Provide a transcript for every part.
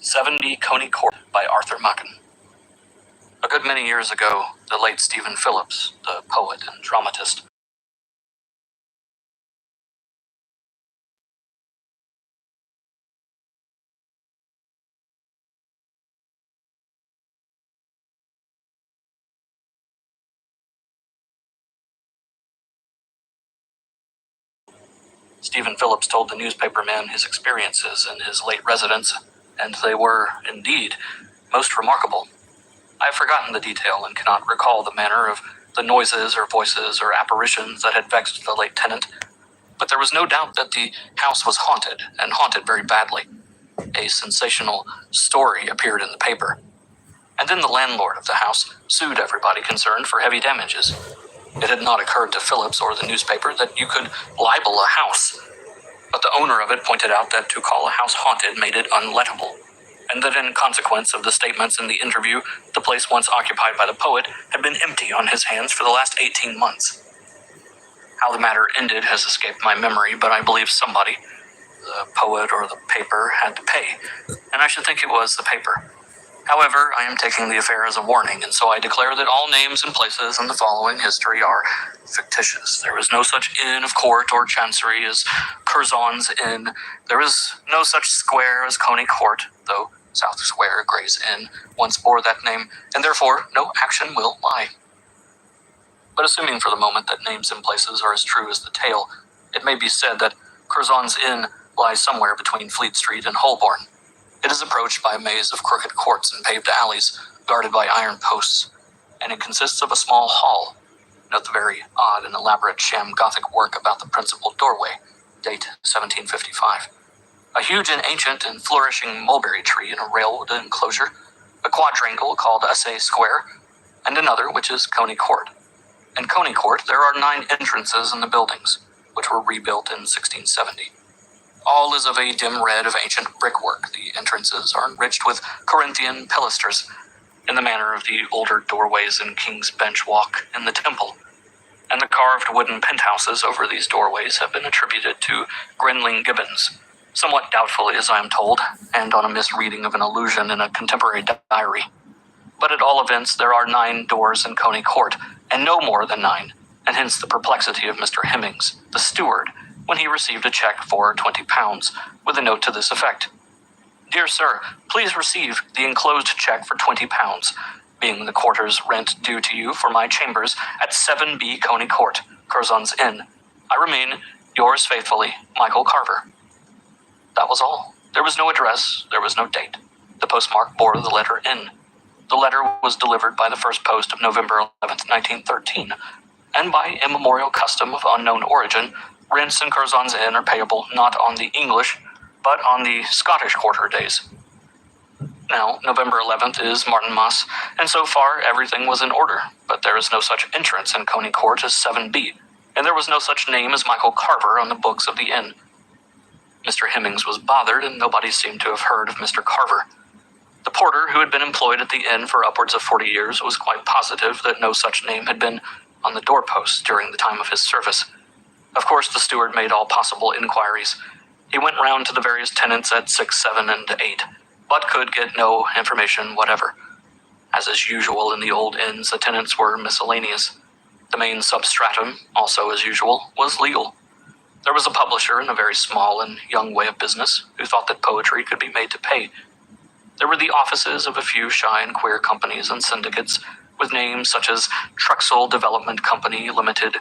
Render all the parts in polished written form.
7B Coney Court by Arthur Machen. A good many years ago, the late Stephen Phillips, the poet and dramatist, Stephen Phillips told the newspaperman his experiences in his late residence, and they were, indeed, most remarkable. I have forgotten the detail and cannot recall the manner of the noises or voices or apparitions that had vexed the late tenant, but there was no doubt that the house was haunted, and haunted very badly. A sensational story appeared in the paper, and then the landlord of the house sued everybody concerned for heavy damages. It had not occurred to Phillips or the newspaper that you could libel a house, but the owner of it pointed out that to call a house haunted made it unlettable, and that in consequence of the statements in the interview, the place once occupied by the poet had been empty on his hands for the last 18 months. How the matter ended has escaped my memory, but I believe somebody, the poet or the paper, had to pay, and I should think it was the paper. However, I am taking the affair as a warning, and so I declare that all names and places in the following history are fictitious. There is no such inn of court or chancery as Curzon's Inn. There is no such square as Coney Court, though South Square, Gray's Inn, once bore that name, and therefore no action will lie. But assuming for the moment that names and places are as true as the tale, it may be said that Curzon's Inn lies somewhere between Fleet Street and Holborn. It is approached by a maze of crooked courts and paved alleys, guarded by iron posts, and it consists of a small hall. Note the very odd and elaborate sham Gothic work about the principal doorway, date 1755. A huge and ancient and flourishing mulberry tree in a railwood enclosure, a quadrangle called Assay Square, and another which is Coney Court. In Coney Court there are 9 entrances in the buildings, which were rebuilt in 1670. All is of a dim red of ancient brickwork. The entrances are enriched with Corinthian pilasters, in the manner of the older doorways in King's Bench Walk in the Temple, and the carved wooden penthouses over these doorways have been attributed to Grenling Gibbons, somewhat doubtfully as I am told, and on a misreading of an allusion in a contemporary diary. But at all events there are 9 doors in Coney Court, and no more than 9, and hence the perplexity of Mr. Hemmings, the steward, when he received a check for £20, with a note to this effect: "Dear sir, please receive the enclosed check for £20, being the quarter's rent due to you for my chambers at 7B Coney Court, Curzon's Inn. I remain, yours faithfully, Michael Carver." That was all. There was no address, there was no date. The postmark bore the letter N. The letter was delivered by the first post of November 11th, 1913, and by immemorial custom of unknown origin, rents in Curzon's Inn are payable not on the English, but on the Scottish quarter days. Now, November 11th is Martinmas, and so far everything was in order, but there is no such entrance in Coney Court as 7B, and there was no such name as Michael Carver on the books of the inn. Mr. Hemmings was bothered, and nobody seemed to have heard of Mr. Carver. The porter, who had been employed at the inn for upwards of 40 years, was quite positive that no such name had been on the doorposts during the time of his service. Of course, the steward made all possible inquiries. He went round to the various tenants at 6, 7, and 8, but could get no information whatever. As is usual in the old inns, the tenants were miscellaneous. The main substratum, also as usual, was legal. There was a publisher in a very small and young way of business who thought that poetry could be made to pay. There were the offices of a few shy and queer companies and syndicates, with names such as Truxell Development Company Limited,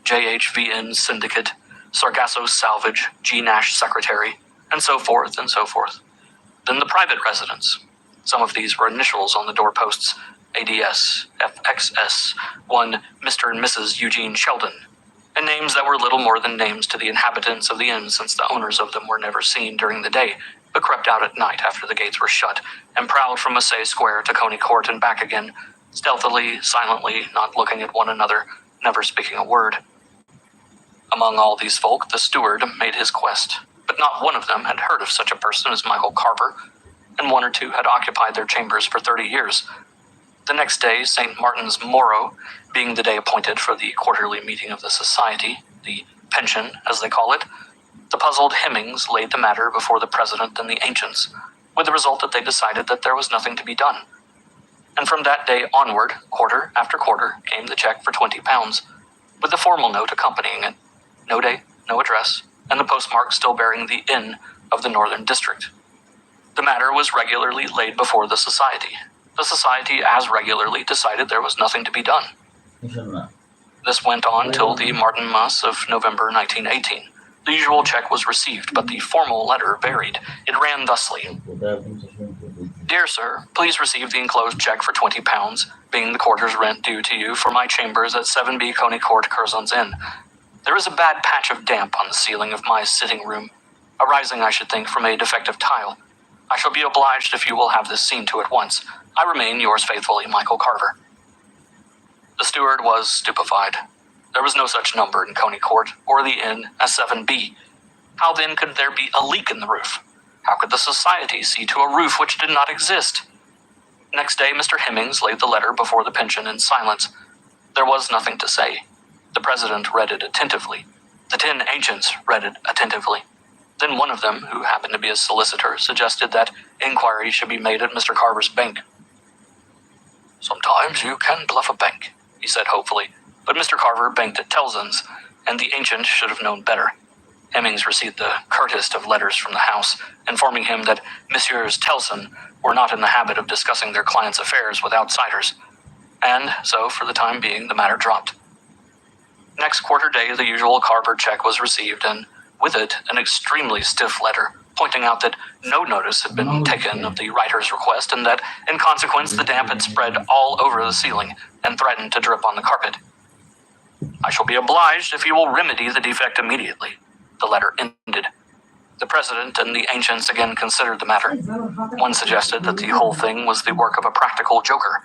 JHVN Syndicate, Sargasso Salvage, G. Nash Secretary, and so forth and so forth. Then the private residents. Some of these were initials on the doorposts: ADS, FXS, one Mr. and Mrs. Eugene Sheldon, and names that were little more than names to the inhabitants of the inn, since the owners of them were never seen during the day, but crept out at night after the gates were shut, and prowled from Assay Square to Coney Court and back again, stealthily, silently, not looking at one another, never speaking a word. Among all these folk, the steward made his quest, but not one of them had heard of such a person as Michael Carver, and 1 or 2 had occupied their chambers for 30 years. The next day, St. Martin's Morrow, being the day appointed for the quarterly meeting of the society, the pension, as they call it, the puzzled Hemmings laid the matter before the president and the ancients, with the result that they decided that there was nothing to be done. And from that day onward, quarter after quarter, came the check for £20, with the formal note accompanying it. No date, no address, and the postmark still bearing the Inn of the Northern District. The matter was regularly laid before the society. The society as regularly decided there was nothing to be done. This went on till the Martinmas of November 1918. The usual check was received, but the formal letter varied. It ran thusly: Dear Sir, please receive the enclosed check for £20, being the quarter's rent due to you for my chambers at 7B Coney Court, Curzon's Inn. There is a bad patch of damp on the ceiling of my sitting room, arising, I should think, from a defective tile. I shall be obliged if you will have this seen to at once. I remain yours faithfully, Michael Carver. The steward was stupefied. There was no such number in Coney Court, or the inn, as 7B. How then could there be a leak in the roof? How could the society see to a roof which did not exist? Next day, Mr. Hemmings laid the letter before the pension in silence. There was nothing to say. The president read it attentively. The 10 ancients read it attentively. Then one of them, who happened to be a solicitor, suggested that inquiry should be made at Mr. Carver's bank. Sometimes you can bluff a bank, he said hopefully, but Mr. Carver banked at Tellson's, and the ancient should have known better. Hemmings received the curtest of letters from the house, informing him that Messrs. Tellson were not in the habit of discussing their clients' affairs with outsiders, and so, for the time being, the matter dropped. Next quarter day, the usual Carver check was received, and with it, an extremely stiff letter, pointing out that no notice had been taken of the writer's request, and that, in consequence, the damp had spread all over the ceiling and threatened to drip on the carpet. I shall be obliged if you will remedy the defect immediately, the letter ended. The president and the ancients again considered the matter. One suggested that the whole thing was the work of a practical joker,